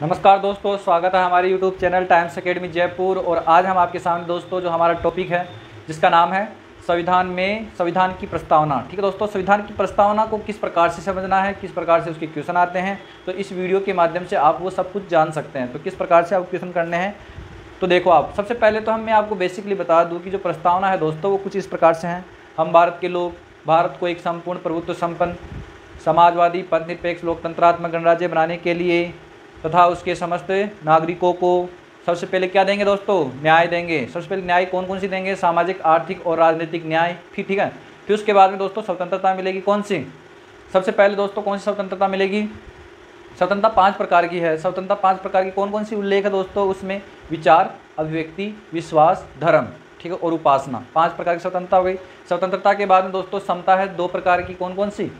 नमस्कार दोस्तों, स्वागत है हमारे YouTube channel times academy Jaipur. और आज हम आपके सामने दोस्तों जो हमारा टॉपिक है जिसका नाम है संविधान की प्रस्तावना। ठीक है दोस्तों, संविधान की प्रस्तावना को किस प्रकार से समझना है, किस प्रकार से उसके क्वेश्चन आते हैं, तो इस वीडियो के माध्यम से आप वो सब कुछ जान सकते हैं। तो किस प्रकार से आप क्वेश्चन करने हैं, तो देखो आप सबसे पहले तो मैं आपको बेसिकली बता दूँ कि जो प्रस्तावना है दोस्तों वो कुछ इस प्रकार से हैं। हम भारत के लोग भारत को एक संपूर्ण प्रभुत्व संपन्न समाजवादी पंथनिरपेक्ष लोकतंत्रात्मक गणराज्य बनाने के लिए तथा उसके समस्त नागरिकों को सबसे पहले क्या देंगे दोस्तों, न्याय देंगे। सबसे पहले न्याय कौन कौन सी देंगे, सामाजिक आर्थिक और राजनीतिक न्याय। ठीक है। फिर उसके बाद में दोस्तों स्वतंत्रता मिलेगी। कौन सी, सबसे पहले दोस्तों कौन सी स्वतंत्रता मिलेगी, स्वतंत्रता 5 प्रकार की है। स्वतंत्रता 5 प्रकार की कौन कौन सी उल्लेख है दोस्तों, उसमें विचार, अभिव्यक्ति, विश्वास, धर्म, ठीक है, और उपासना। 5 प्रकार की स्वतंत्रता हो गई। स्वतंत्रता के बाद में दोस्तों समता है 2 प्रकार की। कौन कौन सी,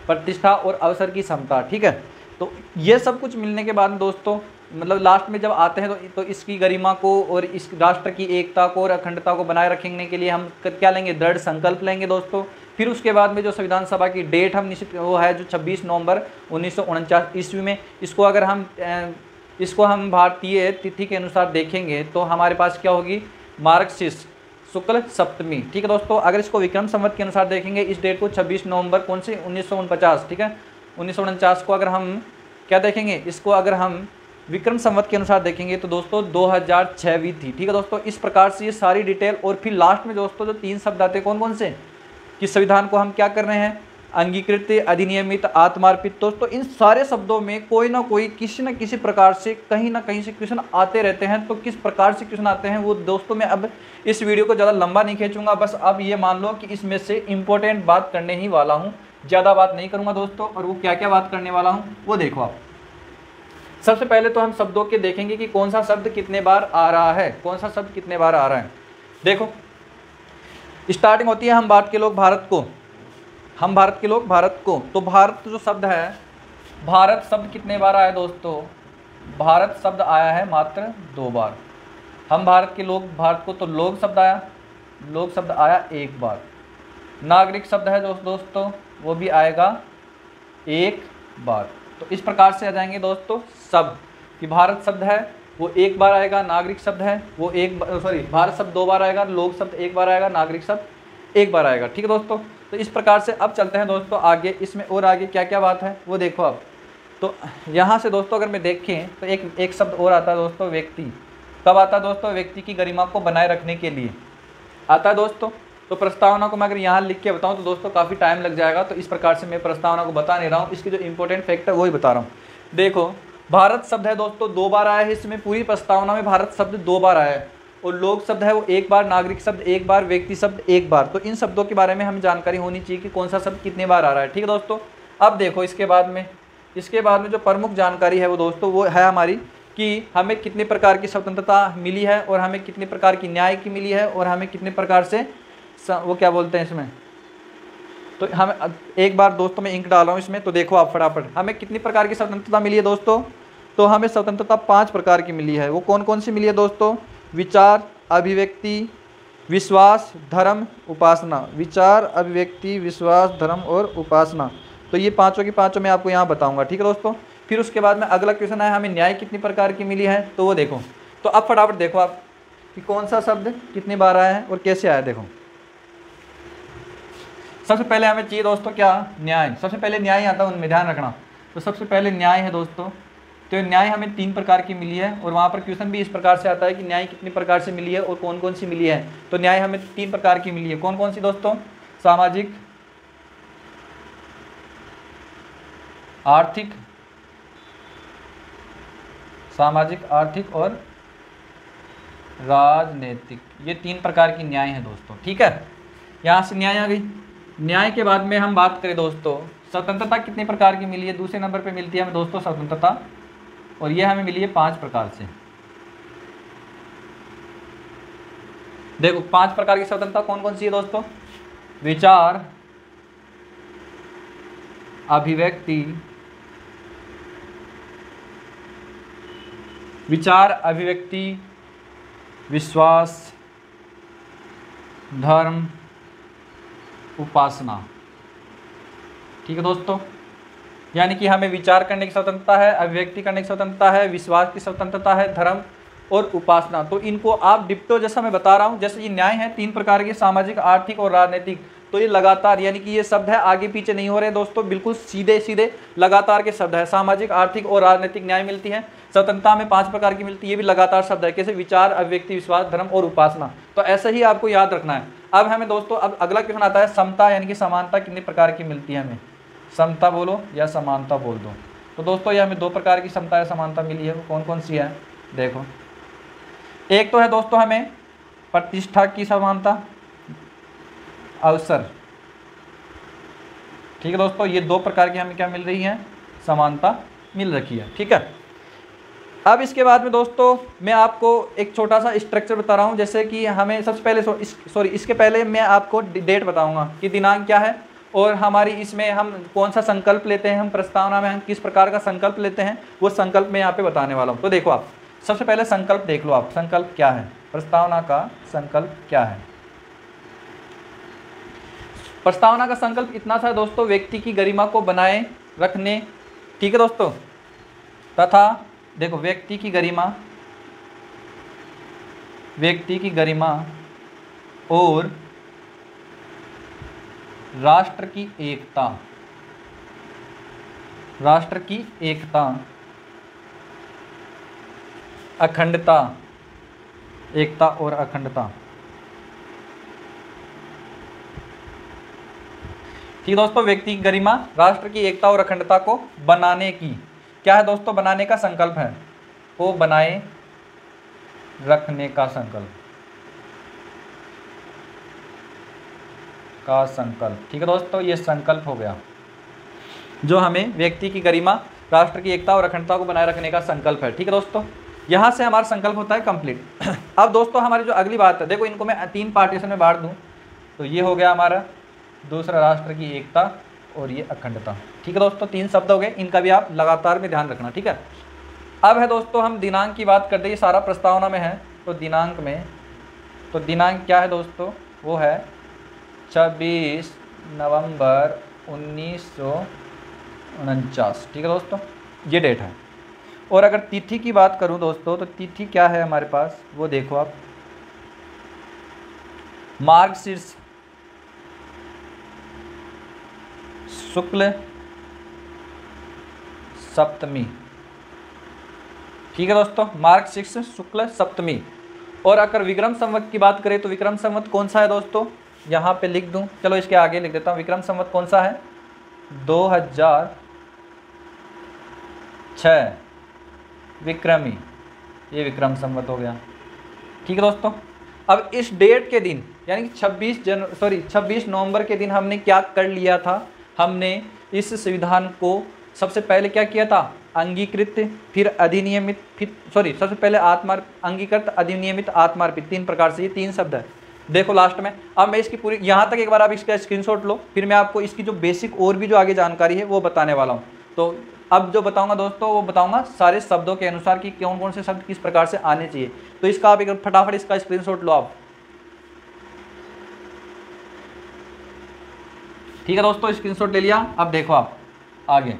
प्रतिष्ठा और अवसर की समता। ठीक है। तो ये सब कुछ मिलने के बाद दोस्तों मतलब लास्ट में जब आते हैं तो इसकी गरिमा को और इस राष्ट्र की एकता को और अखंडता को बनाए रखने के लिए हम क्या लेंगे, दृढ़ संकल्प लेंगे दोस्तों। फिर उसके बाद में जो संविधान सभा की डेट हम निश्चित वो है जो 26 नवंबर 1949 ईस्वी में, इसको हम भारतीय तिथि के अनुसार देखेंगे तो हमारे पास क्या होगी, मार्गशीर्ष शुक्ल सप्तमी। ठीक है दोस्तों। अगर इसको विक्रम संवत के अनुसार देखेंगे इस डेट को 26 नवंबर कौन से 1949, ठीक है, 1949 को अगर हम क्या देखेंगे, इसको अगर हम विक्रम संवत के अनुसार देखेंगे तो दोस्तों 2006वीं थी। ठीक है दोस्तों। इस प्रकार से ये सारी डिटेल और फिर लास्ट में दोस्तों जो 3 शब्द आते हैं कौन कौन से, कि संविधान को हम क्या कर रहे हैं, अंगीकृत, अधिनियमित, आत्मार्पित। दोस्तों इन सारे शब्दों में कोई ना कोई किसी न किसी प्रकार से कहीं ना कहीं से क्वेश्चन आते रहते हैं। तो किस प्रकार से क्वेश्चन आते हैं वो दोस्तों मैं अब इस वीडियो को ज़्यादा लंबा नहीं खींचूंगा, बस अब ये मान लो कि इसमें से इंपॉर्टेंट बात करने ही वाला हूँ, ज़्यादा बात नहीं करूँगा दोस्तों। और वो क्या क्या बात करने वाला हूँ वो देखो आप। सबसे पहले तो हम शब्दों के देखेंगे कि कौन सा शब्द कितने बार आ रहा है, कौन सा शब्द कितने बार आ रहा है। देखो स्टार्टिंग होती है हम भारत के लोग भारत को, हम भारत के लोग भारत को। तो भारत जो शब्द है, भारत शब्द कितने बार आया दोस्तों, भारत शब्द आया है मात्र 2 बार। हम भारत के लोग भारत को, तो लोग शब्द आया, लोग शब्द आया 1 बार। नागरिक शब्द है दोस्तों वो भी आएगा 1 बार। तो इस प्रकार से आ जाएंगे दोस्तों शब्द कि भारत शब्द है वो 1 बार आएगा, नागरिक शब्द है वो भारत शब्द 2 बार आएगा, लोग शब्द 1 बार आएगा, नागरिक शब्द 1 बार आएगा। ठीक है दोस्तों। तो इस प्रकार से अब चलते हैं दोस्तों आगे, इसमें और आगे क्या क्या बात है वो देखो अब। तो यहाँ से दोस्तों अगर मैं देखें तो एक शब्द और आता है दोस्तों, व्यक्ति। कब आता है दोस्तों, व्यक्ति की गरिमा को बनाए रखने के लिए आता है दोस्तों। तो प्रस्तावना को मैं अगर यहाँ लिख के बताऊँ तो दोस्तों काफ़ी टाइम लग जाएगा, तो इस प्रकार से मैं प्रस्तावना को बता नहीं रहा हूँ, इसकी जो इंपॉर्टेंट फैक्ट है वही बता रहा हूँ। देखो भारत शब्द है दोस्तों 2 बार आया है, इसमें पूरी प्रस्तावना में भारत शब्द 2 बार आया है। और लोग शब्द है वो 1 बार, नागरिक शब्द 1 बार, व्यक्ति शब्द 1 बार। तो इन शब्दों के बारे में हमें जानकारी होनी चाहिए कि कौन सा शब्द कितने बार आ रहा है। ठीक है दोस्तों। अब देखो इसके बाद में जो प्रमुख जानकारी है वो दोस्तों वो है हमारी कि हमें कितने प्रकार की स्वतंत्रता मिली है और हमें कितने प्रकार की न्याय की मिली है और हमें कितने प्रकार से वो क्या बोलते हैं इसमें। तो हम एक बार दोस्तों मैं इंक डाल रहा हूँ इसमें, तो देखो आप फटाफट हमें कितनी प्रकार की स्वतंत्रता मिली है दोस्तों। तो हमें स्वतंत्रता 5 प्रकार की मिली है। वो कौन कौन सी मिली है दोस्तों, विचार, अभिव्यक्ति, विश्वास, धर्म, उपासना। विचार, अभिव्यक्ति, विश्वास, धर्म और उपासना। तो ये पाँचों की पाँचों मैं आपको यहाँ बताऊँगा। ठीक है दोस्तों। फिर उसके बाद में अगला क्वेश्चन है हमें न्याय कितनी प्रकार की मिली है, तो वो देखो। तो अब फटाफट देखो आप कि कौन सा शब्द कितनी बार आया है और कैसे आया। देखो सबसे पहले हमें चाहिए दोस्तों क्या, न्याय। सबसे पहले न्याय आता है, उनमें ध्यान रखना। तो सबसे पहले न्याय है दोस्तों। तो न्याय हमें 3 प्रकार की मिली है और वहाँ पर क्वेश्चन भी इस प्रकार से आता है कि न्याय कितनी प्रकार से मिली है और कौन कौन सी मिली है। तो न्याय हमें 3 प्रकार की मिली है। कौन कौन सी दोस्तों, सामाजिक, आर्थिक और राजनीतिक। ये 3 प्रकार की न्याय है दोस्तों। ठीक है। यहाँ से न्याय आ गई। न्याय के बाद में हम बात करें दोस्तों स्वतंत्रता कितने प्रकार की मिली है। दूसरे नंबर पे मिलती है हमें दोस्तों स्वतंत्रता, और ये हमें मिली है 5 प्रकार से। देखो 5 प्रकार की स्वतंत्रता कौन कौन सी है दोस्तों, विचार, अभिव्यक्ति, विश्वास, धर्म, उपासना। ठीक है दोस्तों। यानी कि हमें विचार करने की स्वतंत्रता है, अभिव्यक्ति करने की स्वतंत्रता है, विश्वास की स्वतंत्रता है, धर्म और उपासना। तो इनको आप डिप्टो जैसा मैं बता रहा हूँ, जैसे ये न्याय है 3 प्रकार के, सामाजिक, आर्थिक और राजनीतिक। तो ये लगातार, यानी कि ये शब्द है आगे पीछे नहीं हो रहे दोस्तों, बिल्कुल सीधे सीधे लगातार के शब्द है। सामाजिक, आर्थिक और राजनीतिक न्याय मिलती है। स्वतंत्रता में 5 प्रकार की मिलती है, ये भी लगातार शब्द है, कैसे विचार, अभिव्यक्ति, विश्वास, धर्म और उपासना। तो ऐसे ही आपको याद रखना है। अब हमें दोस्तों अब अगला क्वेश्चन आता है, समता यानी कि समानता कितने प्रकार की मिलती है हमें? समता बोलो या समानता बोल दो। तो दोस्तों ये हमें 2 प्रकार की समता या समानता मिली है, वो कौन कौन सी है? देखो, एक तो है दोस्तों हमें प्रतिष्ठा की समानता, अवसर। ठीक है दोस्तों, ये 2 प्रकार की हमें क्या मिल रही है? समानता मिल रखी है। ठीक है, अब इसके बाद में दोस्तों मैं आपको एक छोटा सा स्ट्रक्चर बता रहा हूँ। जैसे कि हमें सबसे पहले इसके पहले मैं आपको डेट बताऊंगा कि दिनांक क्या है, और हमारी इसमें हम कौन सा संकल्प लेते हैं, हम प्रस्तावना में हम किस प्रकार का संकल्प लेते हैं, वो संकल्प मैं यहाँ पे बताने वाला हूँ। तो देखो, आप सबसे पहले संकल्प देख लो, आप संकल्प क्या है, प्रस्तावना का संकल्प क्या है। प्रस्तावना का संकल्प इतना सा दोस्तों, व्यक्ति की गरिमा को बनाए रखने, ठीक है दोस्तों, तथा देखो व्यक्ति की गरिमा और राष्ट्र की एकता, अखंडता, एकता और अखंडता। ठीक दोस्तों, व्यक्ति की गरिमा, राष्ट्र की एकता और अखंडता को बनाने की, क्या है दोस्तों? बनाने का संकल्प है, को बनाए रखने का संकल्प ठीक है दोस्तों, ये संकल्प हो गया जो हमें व्यक्ति की गरिमा, राष्ट्र की एकता और अखंडता को बनाए रखने का संकल्प है। ठीक है दोस्तों, यहाँ से हमारा संकल्प होता है कंप्लीट। अब दोस्तों हमारी जो अगली बात है, देखो इनको मैं 3 पार्टीशन में बांट दूँ, तो ये हो गया हमारा दूसरा, राष्ट्र की एकता और ये अखंडता। ठीक है दोस्तों, 3 शब्द हो गए, इनका भी आप लगातार में ध्यान रखना। ठीक है, अब है दोस्तों हम दिनांक की बात करते हैं, ये सारा प्रस्तावना में है। तो दिनांक क्या है दोस्तों? वो है 26 नवंबर 1949। ठीक है दोस्तों, ये डेट है। और अगर तिथि की बात करूं दोस्तों, तो तिथि क्या है हमारे पास, वो देखो आप, मार्गशीर्ष शुक्ल सप्तमी। ठीक है दोस्तों, मार्गशीर्ष शुक्ल सप्तमी। और अगर विक्रम संवत की बात करें, तो विक्रम संवत कौन सा है दोस्तों? यहाँ पे लिख दूं, चलो इसके आगे लिख देता हूँ। विक्रम संवत कौन सा है? 2006 विक्रमी, ये विक्रम संवत हो गया। ठीक है दोस्तों, अब इस डेट के दिन यानी कि 26 नवंबर के दिन हमने क्या कर लिया था? हमने इस संविधान को सबसे पहले क्या किया था? अंगीकृत, फिर अधिनियमित, सबसे पहले अंगीकृत, अधिनियमित, आत्मार्पित, 3 प्रकार से, ये 3 शब्द है। देखो लास्ट में, अब मैं इसकी पूरी यहाँ तक एक बार आप इसका स्क्रीनशॉट लो, फिर मैं आपको इसकी जो बेसिक और भी जो आगे जानकारी है वो बताने वाला हूँ। तो अब जो बताऊंगा दोस्तों, वो बताऊंगा सारे शब्दों के अनुसार कि कौन कौन से शब्द किस प्रकार से आने चाहिए। तो इसका आप एक फटाफट इसका स्क्रीनशॉट लो आप। ठीक है दोस्तों, स्क्रीनशॉट ले लिया। अब देखो आप आगे,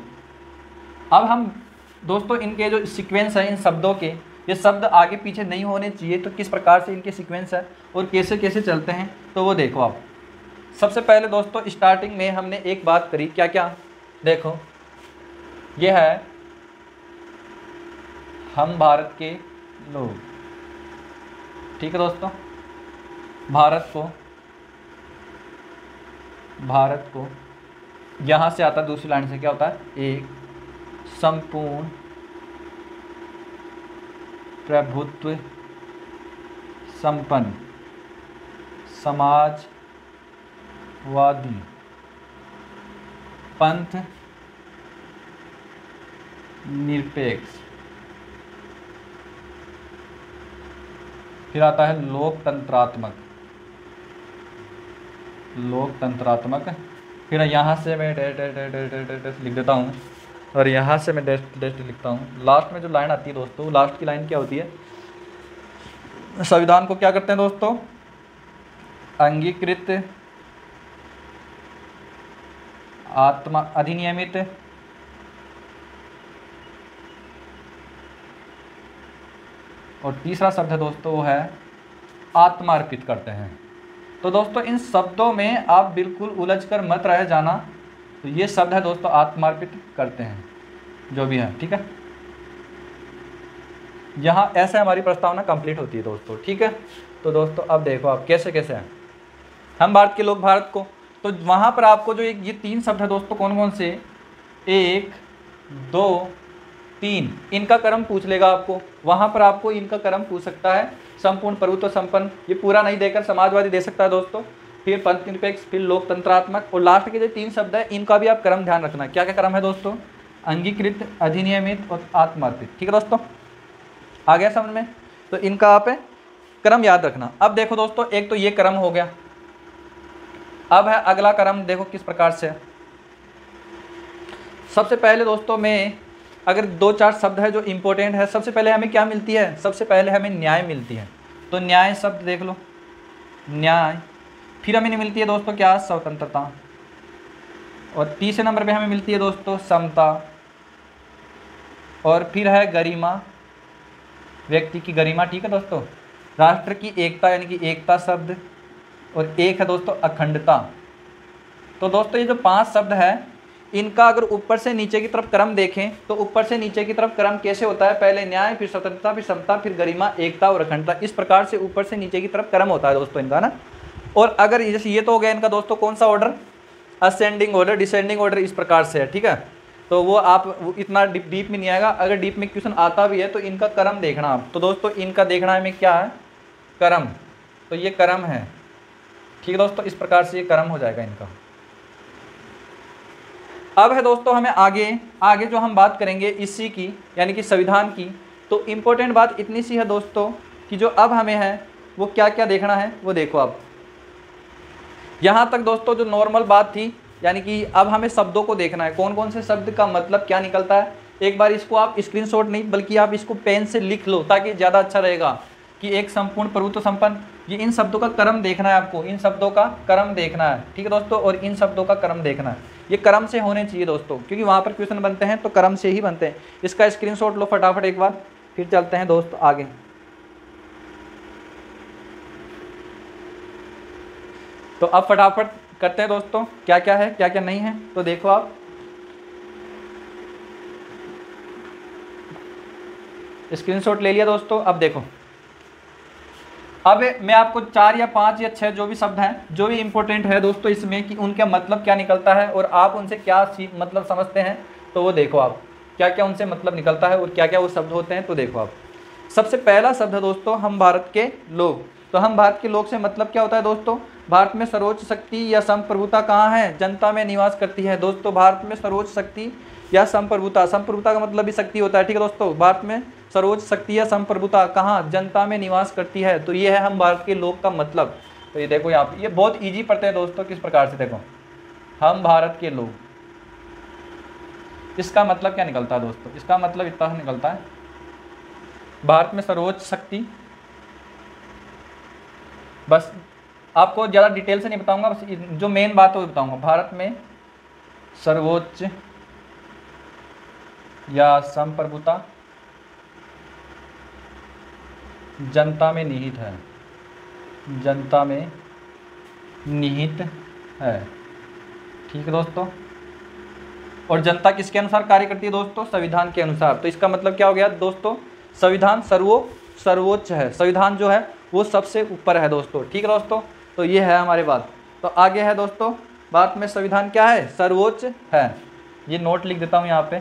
अब हम दोस्तों इनके जो सीक्वेंस है इन शब्दों के, ये शब्द आगे पीछे नहीं होने चाहिए, तो किस प्रकार से इनके सीक्वेंस है और कैसे कैसे चलते हैं, तो वो देखो आप। सबसे पहले दोस्तों स्टार्टिंग में हमने एक बात करी, क्या क्या? देखो, ये है हम भारत के लोग। ठीक है दोस्तों, भारत को यहाँ से आता है, दूसरी लाइन से क्या होता है? एक संपूर्ण प्रभुत्व संपन्न समाजवादी पंथ निरपेक्ष, फिर आता है लोकतंत्रात्मक, फिर यहाँ से मैं डैश लिख देता हूँ, और यहाँ से मैं डैश लिखता हूँ। लास्ट में जो लाइन आती है दोस्तों, लास्ट की लाइन क्या होती है? संविधान को क्या करते हैं दोस्तों? अंगीकृत, अधिनियमित, और तीसरा शब्द है दोस्तों वो है आत्मार्पित करते हैं। तो दोस्तों इन शब्दों में आप बिल्कुल उलझ कर मत रह जाना। तो ये शब्द है दोस्तों आत्मार्पित करते हैं जो भी है, ठीक है। यहाँ ऐसे हमारी प्रस्तावना कंप्लीट होती है दोस्तों, ठीक है। तो दोस्तों अब देखो आप कैसे कैसे हैं हम भारत के लोग भारत को। तो वहाँ पर आपको जो ये 3 शब्द है दोस्तों कौन कौन से, 1 2 3, इनका क्रम पूछ लेगा आपको। वहाँ पर आपको इनका क्रम पूछ सकता है, संपूर्ण, प्रभुत्व, संपन्न, ये पूरा नहीं देकर समाजवादी दे सकता है दोस्तों, फिर पंथ निरपेक्ष, फिर लोकतंत्रात्मक, और लास्ट के जो 3 शब्द है इनका भी आप क्रम ध्यान रखना। क्या क्या क्रम है दोस्तों, अंगीकृत, अधिनियमित और आत्मार्पित, ठीक है दोस्तों। आ गया समझ में। तो इनका आप क्रम याद रखना। अब देखो दोस्तों एक तो ये क्रम हो गया, अब है अगला क्रम, देखो किस प्रकार से है। सबसे पहले दोस्तों में अगर 2-4 शब्द है जो इम्पोर्टेंट है, सबसे पहले हमें क्या मिलती है, सबसे पहले हमें न्याय मिलती है। तो न्याय शब्द देख लो, न्याय। फिर हमें मिलती है दोस्तों क्या, स्वतंत्रता। और तीसरे नंबर पे हमें मिलती है दोस्तों समता। और फिर है गरिमा, व्यक्ति की गरिमा, ठीक है दोस्तों। राष्ट्र की एकता यानी कि एकता शब्द, और एक है दोस्तों अखंडता। तो दोस्तों ये जो 5 शब्द है इनका अगर ऊपर से नीचे की तरफ क्रम देखें तो ऊपर से नीचे की तरफ क्रम कैसे होता है, पहले न्याय, फिर स्वतंत्रता, फिर समता, फिर गरिमा, एकता और अखंडता, इस प्रकार से ऊपर से नीचे की तरफ क्रम होता है दोस्तों इनका ना। और अगर जैसे ये तो हो गया इनका दोस्तों कौन सा order, ascending order, descending order, इस प्रकार से है, ठीक है। तो वो आप इतना डीप में नहीं आएगा, अगर डीप में क्वेश्चन आता भी है तो इनका क्रम देखना आप। तो दोस्तों इनका देखना है हमें क्या है, क्रम। तो ये क्रम है, ठीक है दोस्तों, इस प्रकार से ये क्रम हो जाएगा इनका। अब है दोस्तों हमें आगे जो हम बात करेंगे इसी की यानी कि संविधान की। तो इम्पोर्टेंट बात इतनी सी है दोस्तों कि जो अब हमें है वो क्या क्या देखना है वो देखो आप। यहाँ तक दोस्तों जो नॉर्मल बात थी, यानी कि अब हमें शब्दों को देखना है, कौन कौन से शब्द का मतलब क्या निकलता है। एक बार इसको आप स्क्रीनशॉट नहीं बल्कि आप इसको पेन से लिख लो ताकि ज़्यादा अच्छा रहेगा कि एक संपूर्ण, प्रभुत्व, संपन्न, ये इन शब्दों का क्रम देखना है आपको, इन शब्दों का क्रम देखना है, ठीक है दोस्तों। और इन शब्दों का क्रम देखना है, ये क्रम से होने चाहिए दोस्तों, क्योंकि वहाँ पर क्वेश्चन बनते हैं तो क्रम से ही बनते हैं। इसका स्क्रीनशॉट लो फटाफट एक बार, फिर चलते हैं दोस्तों आगे। तो अब फटाफट करते हैं दोस्तों क्या क्या है क्या क्या नहीं है। तो देखो आप, स्क्रीनशॉट ले लिया दोस्तों। अब देखो, अब मैं आपको 4 या 5 या 6 जो भी शब्द हैं जो भी इंपॉर्टेंट है दोस्तों इसमें कि उनका मतलब क्या निकलता है और आप उनसे क्या मतलब समझते हैं, तो वो देखो आप क्या क्या उनसे मतलब निकलता है और क्या क्या वो शब्द होते हैं। तो देखो आप, सबसे पहला शब्द है दोस्तों हम भारत के लोग। तो हम भारत के लोग से मतलब क्या होता है दोस्तों, भारत में सर्वोच्च शक्ति या संप्रभुता कहाँ है, जनता में निवास करती है। दोस्तों भारत में सर्वोच्च शक्ति या संप्रभुता, संप्रभुता का मतलब भी शक्ति होता है, ठीक है दोस्तों। भारत में सर्वोच्च शक्ति या संप्रभुता कहाँ, जनता में निवास करती है। तो ये है हम भारत के लोग का मतलब। तो ये देखो यहाँ पे, ये बहुत इजी पढ़ते हैं दोस्तों, किस प्रकार से देखो, हम भारत के लोग, इसका मतलब क्या निकलता है दोस्तों, इसका मतलब इतना निकलता है भारत में सर्वोच्च शक्ति, बस आपको ज़्यादा डिटेल से नहीं बताऊंगा, बस जो मेन बात है वो बताऊंगा। भारत में सर्वोच्च या संप्रभुता जनता में निहित है, जनता में निहित है, ठीक है दोस्तों। और जनता किसके अनुसार कार्य करती है दोस्तों, संविधान के अनुसार। तो इसका मतलब क्या हो गया दोस्तों, संविधान सर्वोच्च है, संविधान जो है वो सबसे ऊपर है दोस्तों, ठीक है दोस्तों। तो ये है हमारी बात। तो आगे है दोस्तों, भारत में संविधान क्या है, सर्वोच्च है। ये नोट लिख देता हूँ यहाँ पे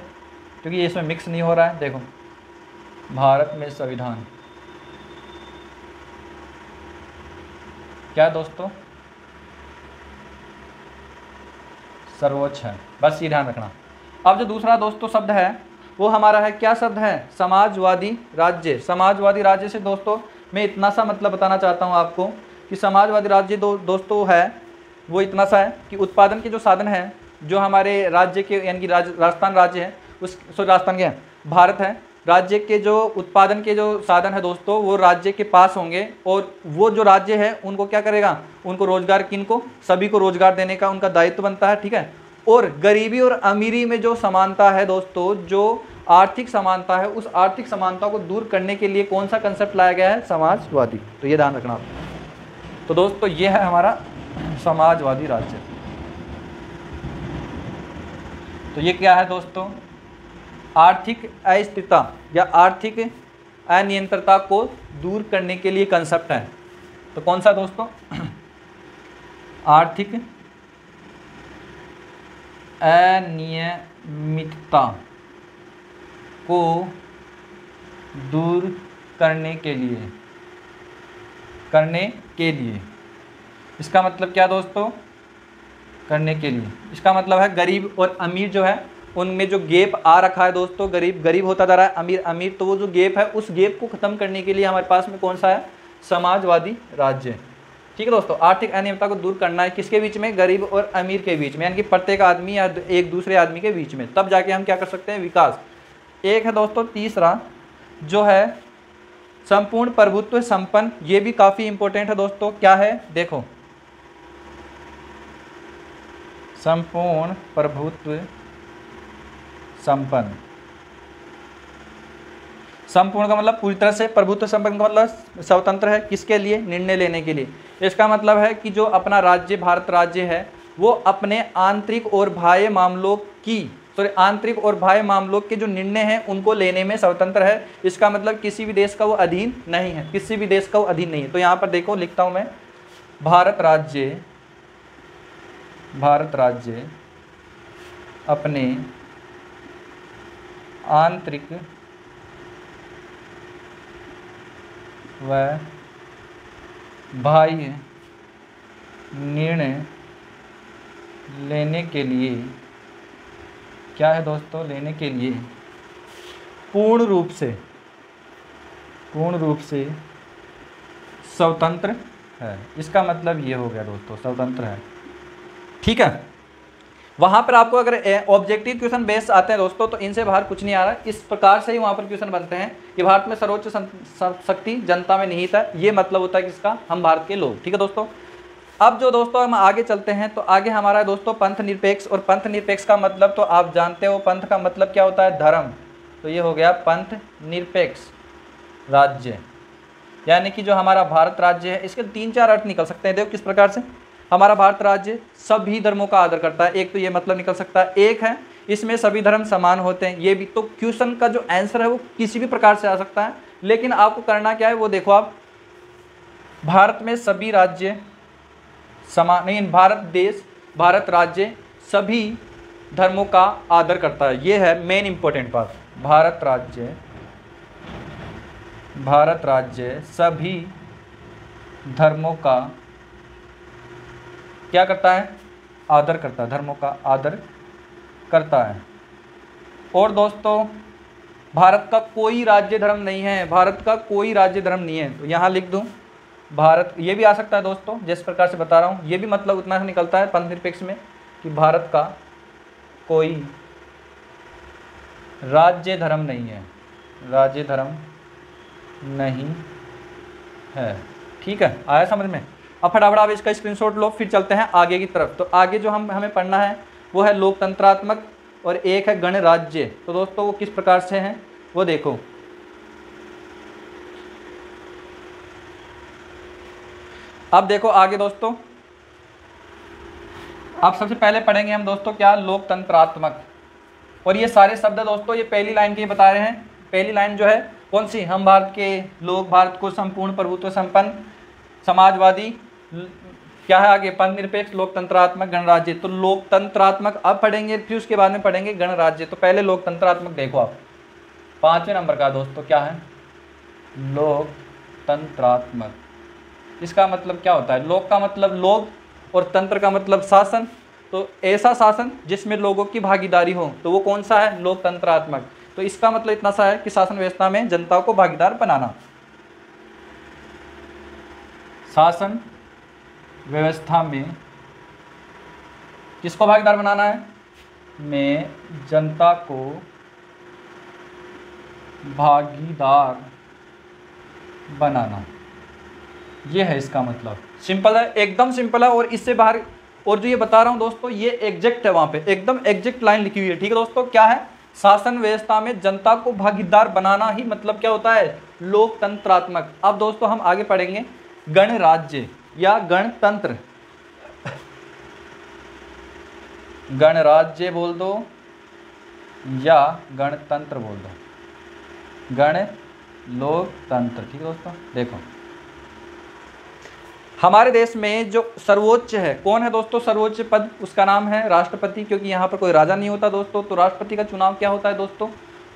क्योंकि ये इसमें मिक्स नहीं हो रहा है। देखो, भारत में संविधान क्या है दोस्तों, सर्वोच्च है, बस ये ध्यान रखना। अब जो दूसरा दोस्तों शब्द है वो हमारा है, क्या शब्द है, समाजवादी राज्य। समाजवादी राज्य से दोस्तों मैं इतना सा मतलब बताना चाहता हूँ आपको कि समाजवादी राज्य दोस्तों है वो इतना सा है कि उत्पादन के जो साधन हैं जो हमारे राज्य के यानी कि राजस्थान राज्य है उस राजस्थान के भारत है, राज्य के जो उत्पादन के जो साधन है दोस्तों वो राज्य के पास होंगे। और वो जो राज्य है उनको क्या करेगा, उनको रोजगार, किनको, सभी को रोजगार देने का उनका दायित्व बनता है, ठीक है। और गरीबी और अमीरी में जो समानता है दोस्तों, जो आर्थिक समानता है, उस आर्थिक समानता को दूर करने के लिए कौन सा कंसेप्ट लाया गया है? समाजवादी। तो ये ध्यान रखना। तो दोस्तों ये है हमारा समाजवादी राज्य। तो ये क्या है दोस्तों? आर्थिक अस्थिरता या आर्थिक अनियंत्रणता को दूर करने के लिए कंसेप्ट है। तो कौन सा दोस्तों? आर्थिक अनियमितता को दूर करने के लिए इसका मतलब क्या दोस्तों? करने के लिए इसका मतलब है गरीब और अमीर जो है उनमें जो गैप आ रखा है दोस्तों, गरीब गरीब होता जा रहा है, अमीर अमीर, तो वो जो गैप है उस गैप को ख़त्म करने के लिए हमारे पास में कौन सा है? समाजवादी राज्य। ठीक है दोस्तों, आर्थिक अनियमितता को दूर करना है किसके बीच में? गरीब और अमीर के बीच में, यानी कि प्रत्येक आदमी या एक दूसरे आदमी के बीच में, तब जाके हम क्या कर सकते हैं? विकास। एक है दोस्तों तीसरा जो है संपूर्ण प्रभुत्व संपन्न, ये भी काफ़ी इंपॉर्टेंट है दोस्तों। क्या है? देखो, संपूर्ण प्रभुत्व संपन्न। संपूर्ण का मतलब पूरी तरह से, प्रभुत्व संपन्न का मतलब स्वतंत्र है किसके लिए? निर्णय लेने के लिए। इसका मतलब है कि जो अपना राज्य भारत राज्य है वो अपने आंतरिक और बाह्य मामलों के जो निर्णय हैं उनको लेने में स्वतंत्र है। इसका मतलब किसी भी देश का वो अधीन नहीं है, किसी भी देश का वो अधीन नहीं है। तो यहाँ पर देखो लिखता हूँ मैं, भारत राज्य अपने आंतरिक व बाह्य निर्णय लेने के लिए क्या है दोस्तों? लेने के लिए पूर्ण रूप से स्वतंत्र है। इसका मतलब ये हो गया दोस्तों, स्वतंत्र है। ठीक है, वहाँ पर आपको अगर ऑब्जेक्टिव क्वेश्चन बेस आते हैं दोस्तों तो इनसे बाहर कुछ नहीं आ रहा। इस प्रकार से ही वहाँ पर क्वेश्चन बनते हैं कि भारत में सर्वोच्च शक्ति जनता में निहित है, ये मतलब होता है किसका? हम भारत के लोग। ठीक है दोस्तों, अब जो दोस्तों हम आगे चलते हैं तो आगे हमारा है दोस्तों पंथ निरपेक्ष। और पंथ निरपेक्ष का मतलब तो आप जानते हो, पंथ का मतलब क्या होता है? धर्म। तो ये हो गया पंथ निरपेक्ष राज्य, यानी कि जो हमारा भारत राज्य है इसके 3-4 अर्थ निकल सकते हैं। देखो किस प्रकार से हमारा भारत राज्य सभी धर्मों का आदर करता है। एक तो ये मतलब निकल सकता है। एक है इसमें सभी धर्म समान होते हैं, ये भी। तो क्वेश्चन का जो आंसर है वो किसी भी प्रकार से आ सकता है, लेकिन आपको करना क्या है वो देखो आप, भारत में सभी राज्य समान नहीं, भारत राज्य सभी धर्मों का आदर करता है। ये है मेन इंपॉर्टेंट बात। भारत राज्य सभी धर्मों का क्या करता है? आदर करता है, धर्मों का आदर करता है। और दोस्तों भारत का कोई राज्य धर्म नहीं है, भारत का कोई राज्य धर्म नहीं है। तो यहाँ लिख दूँ भारत, ये भी आ सकता है दोस्तों जिस प्रकार से बता रहा हूँ, ये भी मतलब उतना से निकलता है पंथ निरपेक्ष में कि भारत का कोई राज्य धर्म नहीं है, राज्य धर्म नहीं है। ठीक है, आया समझ में? अब फटाफट आप इसका स्क्रीनशॉट लो, फिर चलते हैं आगे की तरफ। तो आगे जो हमें पढ़ना है वो है लोकतंत्रात्मक और एक है गणराज्य। तो दोस्तों वो किस प्रकार से हैं वो देखो। अब देखो आगे दोस्तों, अब सबसे पहले पढ़ेंगे हम दोस्तों क्या? लोकतंत्रात्मक। और ये सारे शब्द दोस्तों ये पहली लाइन के बता रहे हैं। पहली लाइन जो है कौन सी? हम भारत के लोग, भारत को संपूर्ण प्रभुत्व संपन्न, समाजवादी, क्या है आगे? पंथ निरपेक्ष, लोकतंत्रात्मक, गणराज्य। तो लोकतंत्रात्मक अब पढ़ेंगे, फिर उसके बाद में पढ़ेंगे गणराज्य। तो पहले लोकतंत्रात्मक देखो आप, 5वें नंबर का दोस्तों क्या है? लोकतंत्रात्मक। इसका मतलब क्या होता है? लोक का मतलब लोग और तंत्र का मतलब शासन। तो ऐसा शासन जिसमें लोगों की भागीदारी हो, तो वो कौन सा है? लोकतंत्रात्मक। तो इसका मतलब इतना सा है कि शासन व्यवस्था में जनता को भागीदार बनाना। शासन व्यवस्था में किसको भागीदार बनाना है? में जनता को भागीदार बनाना, ये है इसका मतलब। सिंपल है, एकदम सिंपल है। और इससे बाहर, और जो ये बता रहा हूँ दोस्तों ये एग्जैक्ट है, वहाँ पे एकदम एग्जैक्ट लाइन लिखी हुई है। ठीक है दोस्तों, क्या है? शासन व्यवस्था में जनता को भागीदार बनाना ही मतलब क्या होता है, लोकतंत्रात्मक। अब दोस्तों हम आगे पढ़ेंगे गणराज्य या गणतंत्र। गणराज्य बोल दो या गणतंत्र बोल दो, गण लोकतंत्र। ठीक है दोस्तों, देखो हमारे देश में जो सर्वोच्च है, कौन है दोस्तों सर्वोच्च पद, उसका नाम है राष्ट्रपति। क्योंकि यहाँ पर कोई राजा नहीं होता दोस्तों, तो राष्ट्रपति का चुनाव क्या होता है दोस्तों,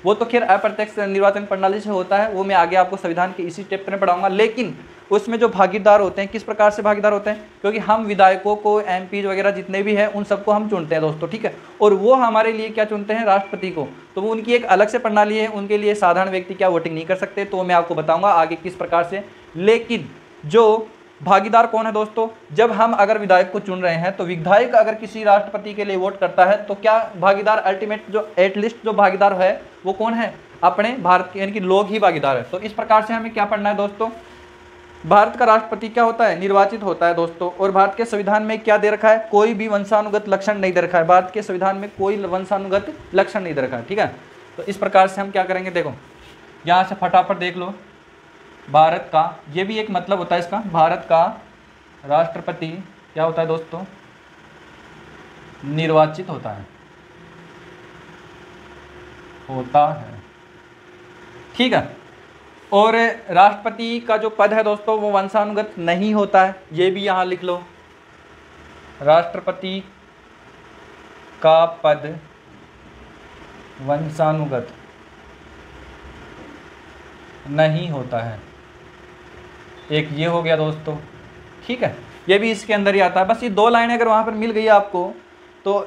वो तो खैर अप्रत्यक्ष निर्वाचन प्रणाली से होता है, वो मैं आगे आपको संविधान के इसी चैप्टर में पढ़ाऊंगा। लेकिन उसमें जो भागीदार होते हैं, किस प्रकार से भागीदार होते हैं, क्योंकि हम विधायकों को, एमपी वगैरह जितने भी हैं उन सबको हम चुनते हैं दोस्तों, ठीक है। और वो हमारे लिए क्या चुनते हैं, राष्ट्रपति को। तो वो उनकी एक अलग से प्रणाली है, उनके लिए साधारण व्यक्ति क्या वोटिंग नहीं कर सकते, तो मैं आपको बताऊंगा आगे किस प्रकार से। लेकिन जो भागीदार कौन है दोस्तों, जब हम अगर विधायक को चुन रहे हैं तो विधायक अगर किसी राष्ट्रपति के लिए वोट करता है तो क्या भागीदार अल्टीमेट जो एटलीस्ट जो भागीदार है वो कौन है, अपने भारत के यानी कि लोग ही भागीदार है। तो इस प्रकार से हमें क्या पढ़ना है दोस्तों, भारत का राष्ट्रपति क्या होता है, निर्वाचित होता है दोस्तों। और भारत के संविधान में क्या दे रखा है, कोई भी वंशानुगत लक्षण नहीं दे रखा है, भारत के संविधान में कोई वंशानुगत लक्षण नहीं दे रखा है, ठीक है। तो इस प्रकार से हम क्या करेंगे, देखो यहाँ से फटाफट देख लो, भारत का, ये भी एक मतलब होता है इसका, भारत का राष्ट्रपति क्या होता है दोस्तों, निर्वाचित होता है, ठीक है। और राष्ट्रपति का जो पद है दोस्तों वो वंशानुगत नहीं होता है, ये भी यहाँ लिख लो, राष्ट्रपति का पद वंशानुगत नहीं होता है, एक ये हो गया दोस्तों, ठीक है। ये भी इसके अंदर ही आता है। बस ये दो लाइनें अगर वहाँ पर मिल गई आपको तो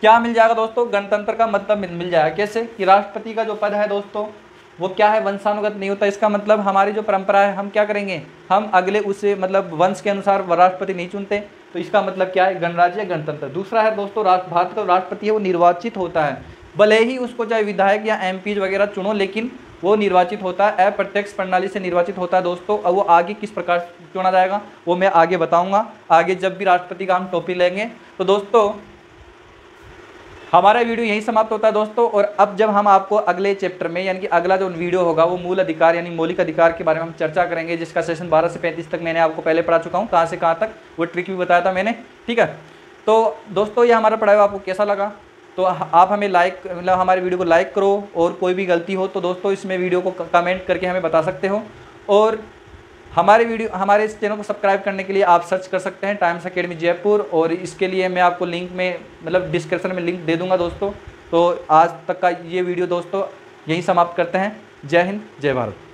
क्या मिल जाएगा दोस्तों, गणतंत्र का मतलब मिल जाएगा। कैसे कि राष्ट्रपति का जो पद है दोस्तों वो क्या है, वंशानुगत नहीं होता। इसका मतलब हमारी जो परंपरा है, हम क्या करेंगे, हम अगले उसे मतलब वंश के अनुसार राष्ट्रपति नहीं चुनते। तो इसका मतलब क्या है, गणराज्य गणतंत्र। दूसरा है दोस्तों, भारत का राष्ट्रपति है वो निर्वाचित होता है, भले ही उसको चाहे विधायक या एमपी वगैरह चुनो, लेकिन वो निर्वाचित होता है, अप्रत्यक्ष प्रणाली से निर्वाचित होता है दोस्तों। अब वो आगे किस प्रकार चुना जाएगा वो मैं आगे बताऊंगा, आगे जब भी राष्ट्रपति का हम टॉपिक लेंगे। तो दोस्तों हमारा वीडियो यहीं समाप्त होता है दोस्तों। और अब जब हम आपको अगले चैप्टर में यानी कि अगला जो वीडियो होगा वो मूल अधिकार यानी मौलिक अधिकार के बारे में हम चर्चा करेंगे, जिसका सेशन 12 से 35 तक मैंने आपको पहले पढ़ा चुका हूँ, कहाँ से कहाँ तक वो ट्रिक भी बताया था मैंने, ठीक है। तो दोस्तों ये हमारा पढ़ाई आपको कैसा लगा, तो आप हमें लाइक मतलब हमारे वीडियो को लाइक करो, और कोई भी गलती हो तो दोस्तों इसमें वीडियो को कमेंट करके हमें बता सकते हो। और हमारे इस चैनल को सब्सक्राइब करने के लिए आप सर्च कर सकते हैं टाइम्स अकेडमी जयपुर, और इसके लिए मैं आपको लिंक में मतलब डिस्क्रिप्शन में लिंक दे दूंगा दोस्तों। तो आज तक का ये वीडियो दोस्तों यहीं समाप्त करते हैं। जय हिंद, जय भारत।